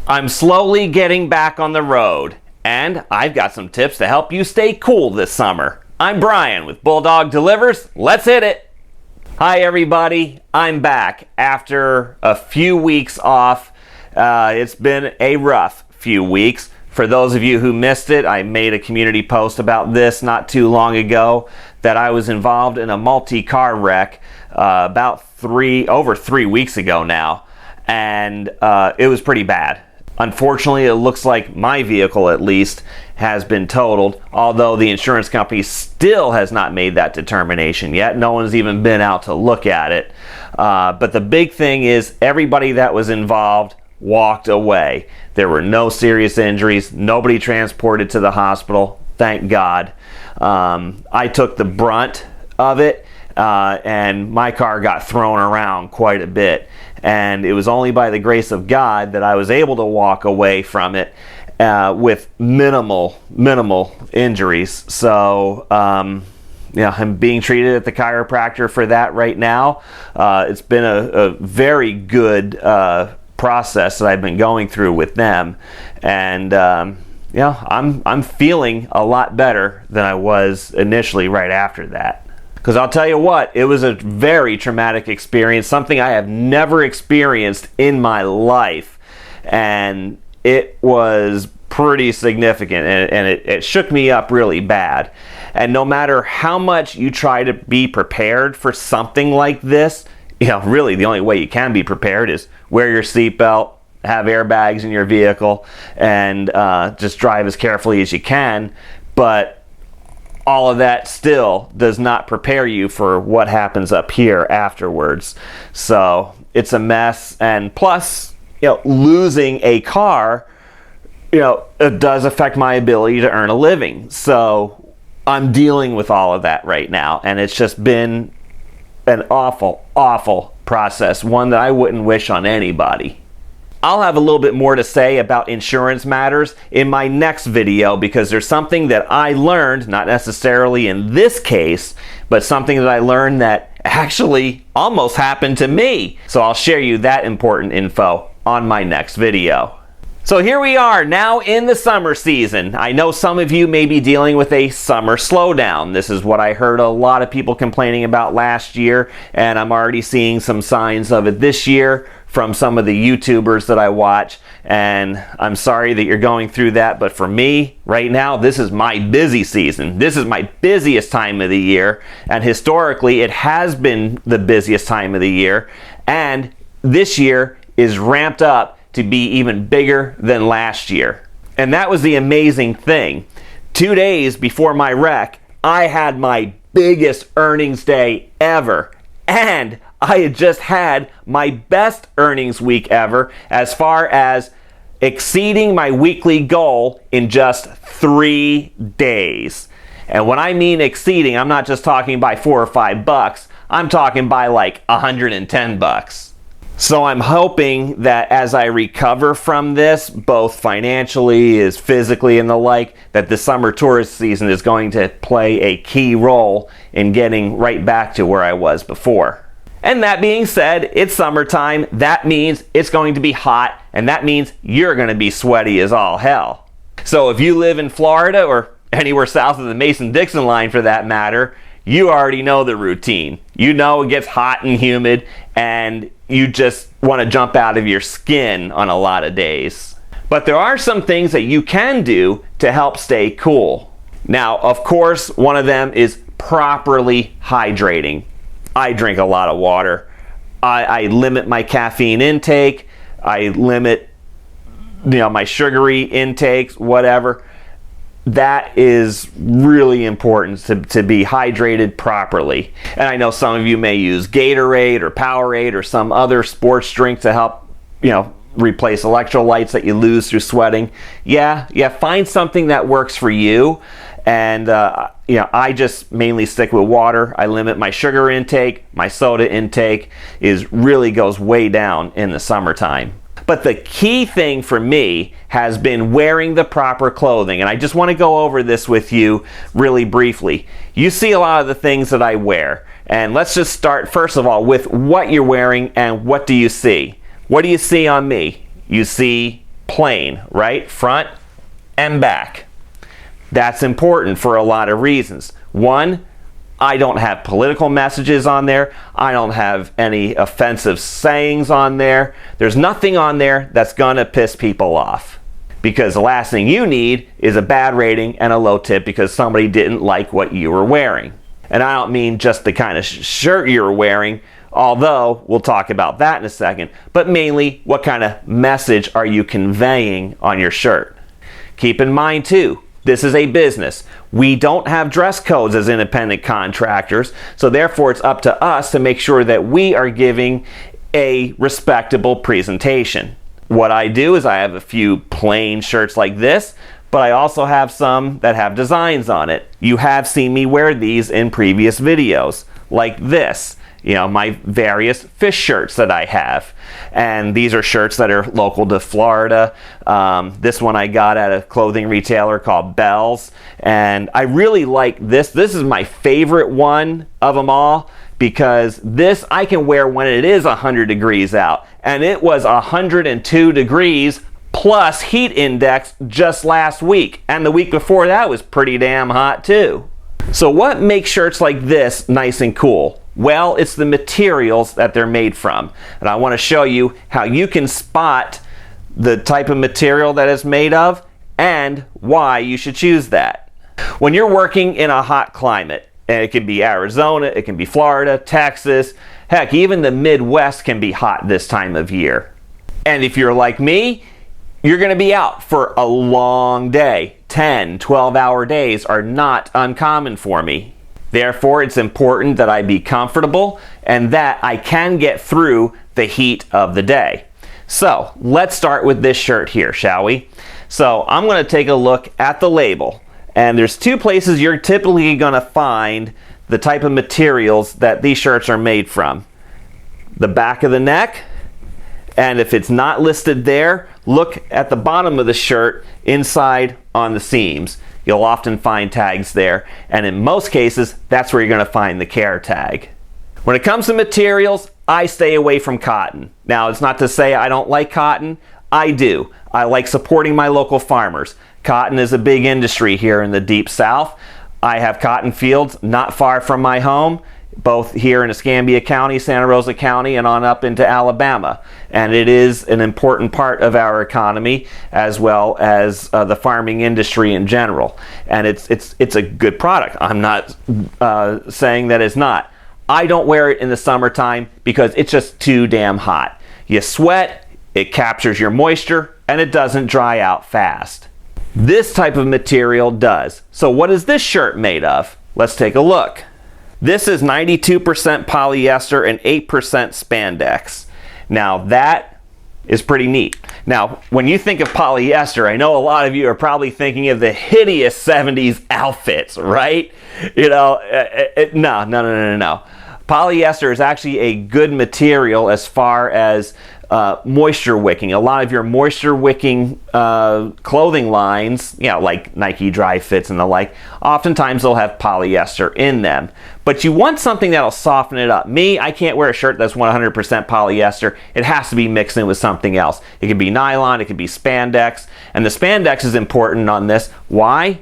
I'm slowly getting back on the road, and I've got some tips to help you stay cool this summer. I'm Brian with Bulldog Delivers. Let's hit it! Hi everybody, I'm back after a few weeks off. It's been a rough few weeks. For those of you who missed it, I made a community post about this not too long ago, that I was involved in a multi-car wreck over 3 weeks ago now, and it was pretty bad. Unfortunately, it looks like my vehicle, at least, has been totaled, although the insurance company still has not made that determination yet. No one's even been out to look at it. But the big thing is everybody that was involved walked away. There were no serious injuries, nobody transported to the hospital, thank God. I took the brunt of it, and my car got thrown around quite a bit. And it was only by the grace of God that I was able to walk away from it with minimal injuries. So, I'm being treated at the chiropractor for that right now. It's been a very good process that I've been going through with them, and I'm feeling a lot better than I was initially right after that. Because I'll tell you what, it was a very traumatic experience, something I have never experienced in my life, and it was pretty significant, and it shook me up really bad. And no matter how much you try to be prepared for something like this, really the only way you can be prepared is wear your seatbelt, have airbags in your vehicle, and just drive as carefully as you can. But all of that still does not prepare you for what happens up here afterwards. So it's a mess, and plus, losing a car, it does affect my ability to earn a living. So I'm dealing with all of that right now, and it's just been an awful process, one that I wouldn't wish on anybody. I'll have a little bit more to say about insurance matters in my next video, because there's something that I learned, not necessarily in this case, but something that I learned that actually almost happened to me. So I'll share you that important info on my next video. So here we are now in the summer season. I know some of you may be dealing with a summer slowdown. This is what I heard a lot of people complaining about last year, and I'm already seeing some signs of it this year from some of the YouTubers that I watch, and I'm sorry that you're going through that, but for me, right now, this is my busy season. This is my busiest time of the year, and historically, it has been the busiest time of the year, and this year is ramped up to be even bigger than last year. And that was the amazing thing. 2 days before my wreck, I had my biggest earnings day ever, and I had just had my best earnings week ever, as far as exceeding my weekly goal in just 3 days. And when I mean exceeding, I'm not just talking by $4 or $5. I'm talking by like $110. So I'm hoping that as I recover from this, both financially as physically and the like, that the summer tourist season is going to play a key role in getting right back to where I was before. And that being said, it's summertime. That means it's going to be hot, and that means you're going to be sweaty as all hell. So if you live in Florida, or anywhere south of the Mason-Dixon line for that matter, you already know the routine. You know it gets hot and humid, and you just want to jump out of your skin on a lot of days. But there are some things that you can do to help stay cool. Now, of course, one of them is properly hydrating. I drink a lot of water. I limit my caffeine intake. I limit my sugary intakes, whatever. That is really important to be hydrated properly. And I know some of you may use Gatorade or Powerade or some other sports drink to help, replace electrolytes that you lose through sweating. Yeah, find something that works for you. And I just mainly stick with water. I limit my sugar intake. My soda intake really goes way down in the summertime. But the key thing for me has been wearing the proper clothing. And I just want to go over this with you really briefly. You see a lot of the things that I wear. And let's just start, first of all, with what you're wearing and what do you see? What do you see on me? You see plain, right? Front and back. That's important for a lot of reasons. One, I don't have political messages on there. I don't have any offensive sayings on there. There's nothing on there that's gonna piss people off. Because the last thing you need is a bad rating and a low tip because somebody didn't like what you were wearing. And I don't mean just the kind of shirt you were wearing, although we'll talk about that in a second, but mainly what kind of message are you conveying on your shirt. Keep in mind too, this is a business. We don't have dress codes as independent contractors, so therefore it's up to us to make sure that we are giving a respectable presentation. What I do is I have a few plain shirts like this, but I also have some that have designs on it. You have seen me wear these in previous videos, like this. You know, my various fish shirts that I have. And these are shirts that are local to Florida. This one I got at a clothing retailer called Bell's. And I really like this. This is my favorite one of them all because this I can wear when it is 100 degrees out. And it was 102 degrees plus heat index just last week. And the week before that was pretty damn hot too. So what makes shirts like this nice and cool? Well, it's the materials that they're made from. And I want to show you how you can spot the type of material that it's made of and why you should choose that. When you're working in a hot climate, and it can be Arizona, it can be Florida, Texas, heck, even the Midwest can be hot this time of year. And if you're like me, you're going to be out for a long day. 10, 12-hour days are not uncommon for me. Therefore, it's important that I be comfortable and that I can get through the heat of the day. So, let's start with this shirt here, shall we? So, I'm going to take a look at the label. And there's two places you're typically going to find the type of materials that these shirts are made from. The back of the neck, and if it's not listed there, look at the bottom of the shirt inside on the seams. You'll often find tags there, and in most cases, that's where you're going to find the care tag. When it comes to materials, I stay away from cotton. Now, it's not to say I don't like cotton. I do. I like supporting my local farmers. Cotton is a big industry here in the Deep South. I have cotton fields not far from my home, both here in Escambia County, Santa Rosa County, and on up into Alabama. And it is an important part of our economy as well as the farming industry in general. And it's a good product. I'm not saying that it's not. I don't wear it in the summertime because it's just too damn hot. You sweat, it captures your moisture, and it doesn't dry out fast. This type of material does. So what is this shirt made of? Let's take a look. This is 92% polyester and 8% spandex. Now that is pretty neat. Now, when you think of polyester, I know a lot of you are probably thinking of the hideous 70s outfits, right? You know, no. Polyester is actually a good material as far as moisture wicking. A lot of your moisture wicking clothing lines, you know, like Nike Dry Fits and the like, oftentimes they'll have polyester in them. But you want something that'll soften it up. Me, I can't wear a shirt that's 100% polyester. It has to be mixed in with something else. It could be nylon, it could be spandex. And the spandex is important on this. Why?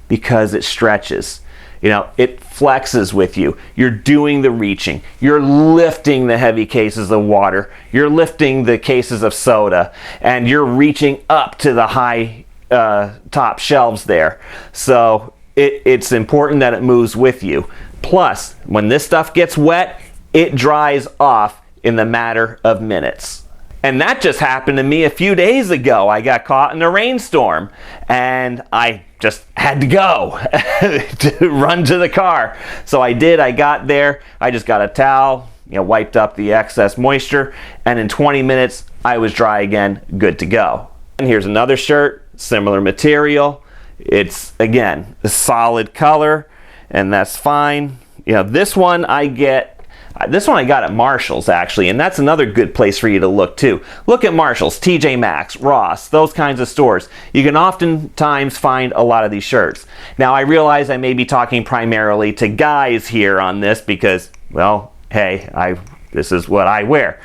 Because it stretches. You know, it flexes with you. You're doing the reaching. You're lifting the heavy cases of water. You're lifting the cases of soda. And you're reaching up to the high top shelves there. So it's important that it moves with you. Plus, when this stuff gets wet, it dries off in the matter of minutes. And that just happened to me a few days ago. I got caught in a rainstorm and I just had to go to run to the car. So I did. I got there. I just got a towel, wiped up the excess moisture, and in 20 minutes I was dry again, good to go. And here's another shirt, similar material. It's, again, a solid color, and that's fine. This one I got at Marshall's, actually, and that's another good place for you to look too. Look at Marshall's, TJ Maxx, Ross, those kinds of stores. You can oftentimes find a lot of these shirts. Now, I realize I may be talking primarily to guys here on this because, well, hey, this is what I wear.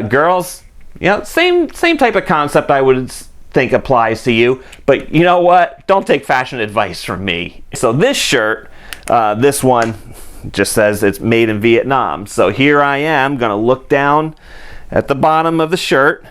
Girls, same type of concept I would think applies to you, but you know what? Don't take fashion advice from me. So this shirt, this one just says it's made in Vietnam. So here I am gonna look down at the bottom of the shirt,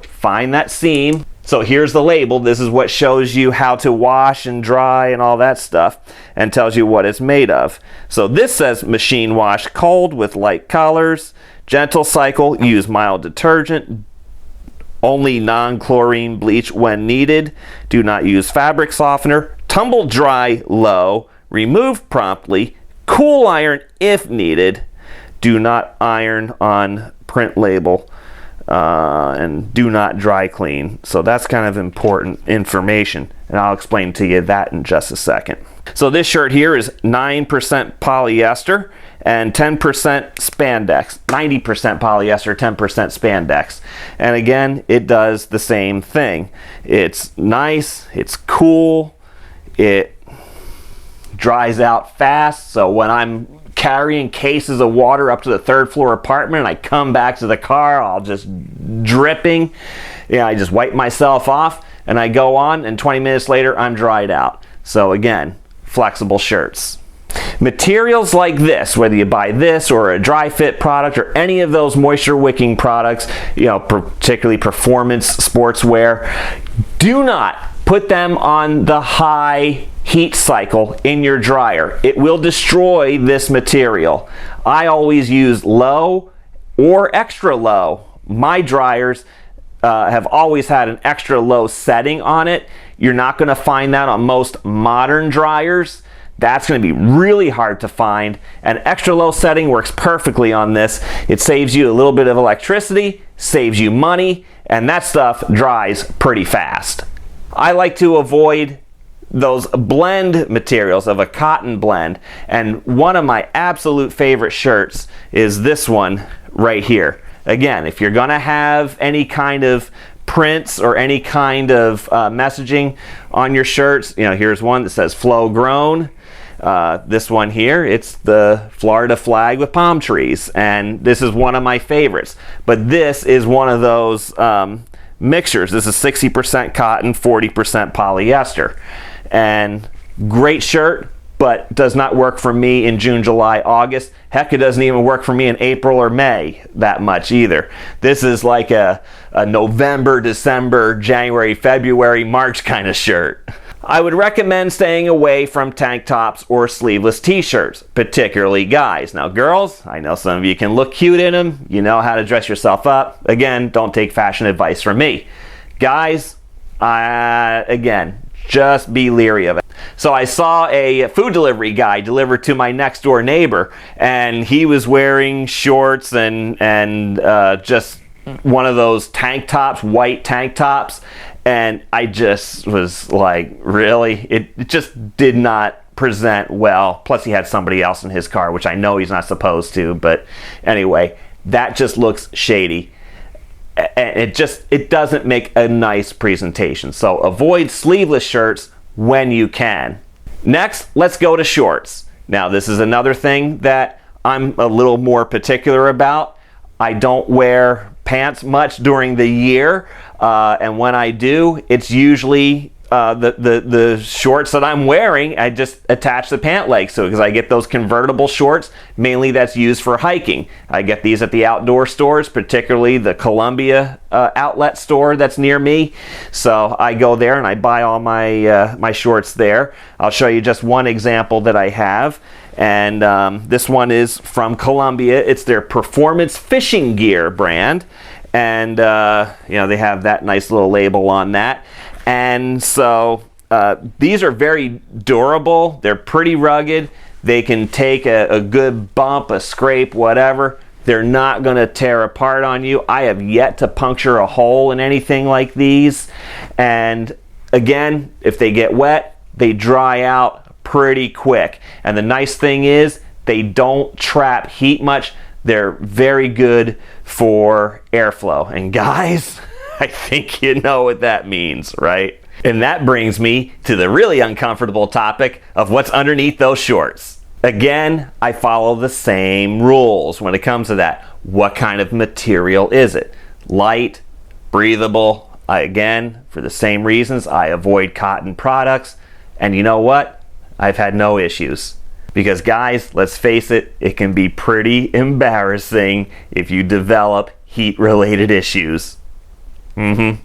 find that seam. So here's the label. This is what shows you how to wash and dry and all that stuff, and tells you what it's made of. So this says machine wash cold with light colors, gentle cycle, use mild detergent, only non-chlorine bleach when needed, do not use fabric softener, tumble dry low, remove promptly, cool iron if needed, do not iron on print label, and do not dry clean. So that's kind of important information, and I'll explain to you that in just a second. So this shirt here is 9% polyester and 10% spandex. 90% polyester, 10% spandex. And again, it does the same thing. It's nice, it's cool, it dries out fast. So when I'm carrying cases of water up to the 3rd floor apartment and I come back to the car all just dripping, I just wipe myself off and I go on, and 20 minutes later I'm dried out. So again, flexible shirts. Materials like this, whether you buy this or a dry fit product or any of those moisture wicking products, particularly performance sportswear, do not put them on the high heat cycle in your dryer. It will destroy this material. I always use low or extra low. My dryers have always had an extra low setting on it. You're not going to find that on most modern dryers. That's going to be really hard to find. An extra low setting works perfectly on this. It saves you a little bit of electricity, saves you money, and that stuff dries pretty fast. I like to avoid those blend materials of a cotton blend, and one of my absolute favorite shirts is this one right here. Again, if you're going to have any kind of prints or any kind of messaging on your shirts, here's one that says flow grown. This one here, it's the Florida flag with palm trees, and this is one of my favorites. But this is one of those mixtures. This is 60% cotton, 40% polyester. And great shirt, but does not work for me in June, July, August. Heck, it doesn't even work for me in April or May that much either. This is like a November, December, January, February, March kind of shirt. I would recommend staying away from tank tops or sleeveless t-shirts, particularly guys. Now girls, I know some of you can look cute in them. You know how to dress yourself up. Again, don't take fashion advice from me. Guys, again, just be leery of it. So I saw a food delivery guy deliver to my next door neighbor, and he was wearing shorts and just one of those tank tops, white tank tops, and I just was like, really? It just did not present well. Plus he had somebody else in his car, which I know he's not supposed to, but anyway, that just looks shady. It doesn't make a nice presentation. So avoid sleeveless shirts when you can. Next, let's go to shorts. Now this is another thing that I'm a little more particular about. I don't wear pants much during the year, and when I do, it's usually the shorts that I'm wearing. I just attach the pant legs to it because I get those convertible shorts. Mainly that's used for hiking. I get these at the outdoor stores, particularly the Columbia outlet store that's near me. So I go there and I buy all my my shorts there. I'll show you just one example that I have. And this one is from Columbia. It's their performance fishing gear brand, and they have that nice little label on that. And so these are very durable. They're pretty rugged. They can take a good bump, a scrape, whatever. They're not going to tear apart on you. I have yet to puncture a hole in anything like these. And again, if they get wet, they dry out pretty quick. And the nice thing is they don't trap heat much. They're very good for airflow. And guys, I think you know what that means, right? And that brings me to the really uncomfortable topic of what's underneath those shorts. Again, I follow the same rules when it comes to that. What kind of material is it? Light, breathable, again, for the same reasons, I avoid cotton products. And you know what? I've had no issues. Because guys, let's face it, it can be pretty embarrassing if you develop heat-related issues. And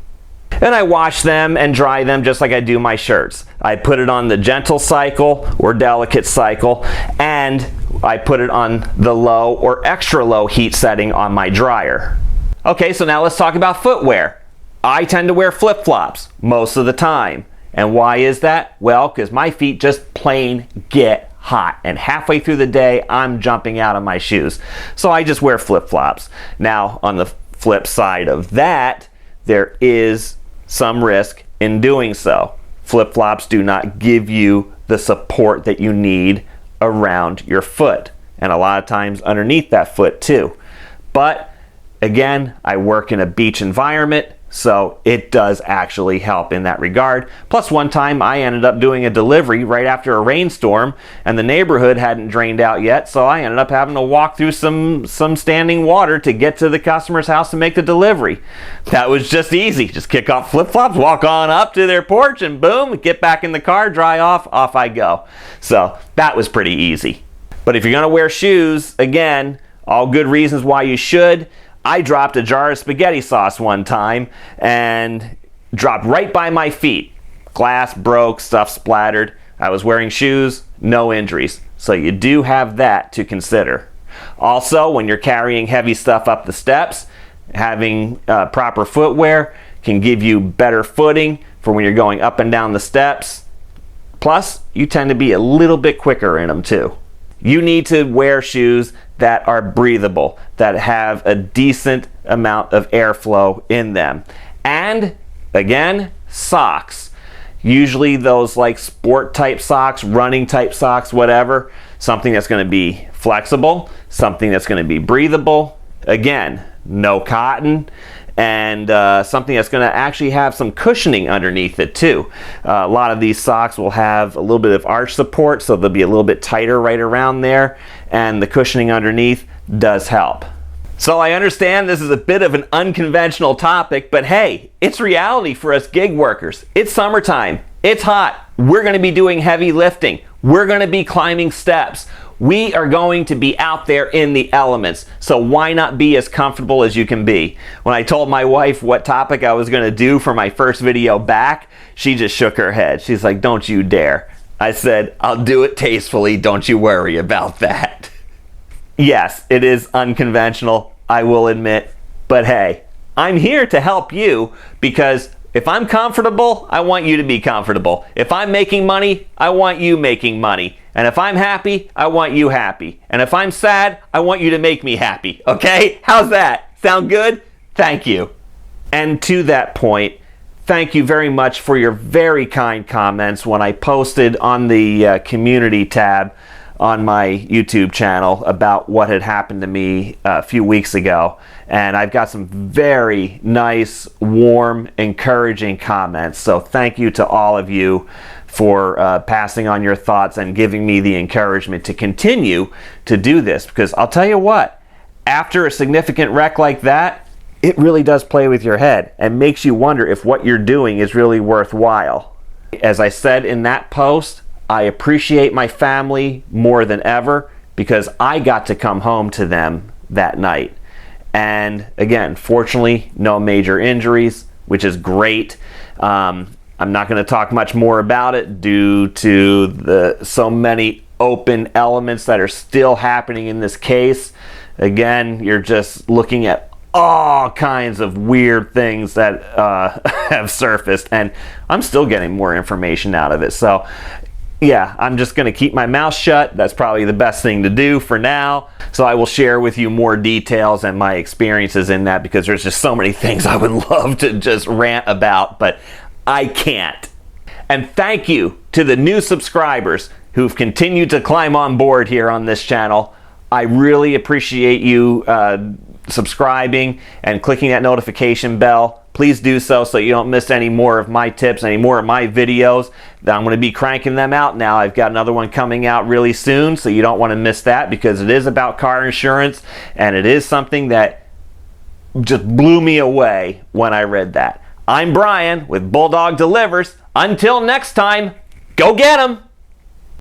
I wash them and dry them just like I do my shirts. I put it on the gentle cycle or delicate cycle, and I put it on the low or extra low heat setting on my dryer. Okay, so now let's talk about footwear. I tend to wear flip-flops most of the time. And why is that? Well, because my feet just plain get hot, and halfway through the day I'm jumping out of my shoes. So I just wear flip-flops. Now, on the flip side of that, there is some risk in doing so. Flip-flops do not give you the support that you need around your foot, and a lot of times underneath that foot too. But again, I work in a beach environment, so it does actually help in that regard. Plus, one time I ended up doing a delivery right after a rainstorm, and the neighborhood hadn't drained out yet, so I ended up having to walk through some standing water to get to the customer's house to make the delivery. That was just easy. Just kick off flip-flops, walk on up to their porch, and boom, get back in the car, dry off I go. So that was pretty easy. But if you're gonna wear shoes, again, all good reasons why you should. I dropped a jar of spaghetti sauce one time and dropped right by my feet. Glass broke, stuff splattered. I was wearing shoes, no injuries. So you do have that to consider. Also, when you're carrying heavy stuff up the steps, having proper footwear can give you better footing for when you're going up and down the steps. Plus, you tend to be a little bit quicker in them too. You need to wear shoes that are breathable, that have a decent amount of airflow in them. And again, socks. Usually those like sport type socks, running type socks, whatever. Something that's going to be flexible, something that's going to be breathable. Again, no cotton. And something that's going to actually have some cushioning underneath it too. A lot of these socks will have a little bit of arch support, so they'll be a little bit tighter right around there, and the cushioning underneath does help. So I understand this is a bit of an unconventional topic, but hey, it's reality for us gig workers. It's summertime, it's hot, we're going to be doing heavy lifting, we're going to be climbing steps. We are going to be out there in the elements, so why not be as comfortable as you can be? When I told my wife what topic I was going to do for my first video back, she just shook her head. She's like, "Don't you dare." I said, "I'll do it tastefully, don't you worry about that." Yes, it is unconventional, I will admit, but hey, I'm here to help you because if I'm comfortable, I want you to be comfortable. If I'm making money, I want you making money. And if I'm happy, I want you happy. And if I'm sad, I want you to make me happy. Okay? How's that? Sound good? Thank you. And to that point, thank you very much for your very kind comments when I posted on the community tab on my YouTube channel about what had happened to me a few weeks ago. And I've got some very nice, warm, encouraging comments. So thank you to all of you for passing on your thoughts and giving me the encouragement to continue to do this. Because I'll tell you what, after a significant wreck like that, it really does play with your head and makes you wonder if what you're doing is really worthwhile. As I said in that post, I appreciate my family more than ever because I got to come home to them that night. And again, fortunately, no major injuries, which is great. I'm not going to talk much more about it due to the so many open elements that are still happening in this case. Again, you're just looking at all kinds of weird things that have surfaced, and I'm still getting more information out of it. So yeah, I'm just going to keep my mouth shut. That's probably the best thing to do for now. So I will share with you more details and my experiences in that because there's just so many things I would love to just rant about, but I can't. And thank you to the new subscribers who've continued to climb on board here on this channel. I really appreciate you subscribing and clicking that notification bell. Please do so you don't miss any more of my tips, any more of my videos. I'm going to be cranking them out now. I've got another one coming out really soon, so you don't want to miss that because it is about car insurance, and it is something that just blew me away when I read that. I'm Brian with Bulldog Delivers. Until next time, go get 'em!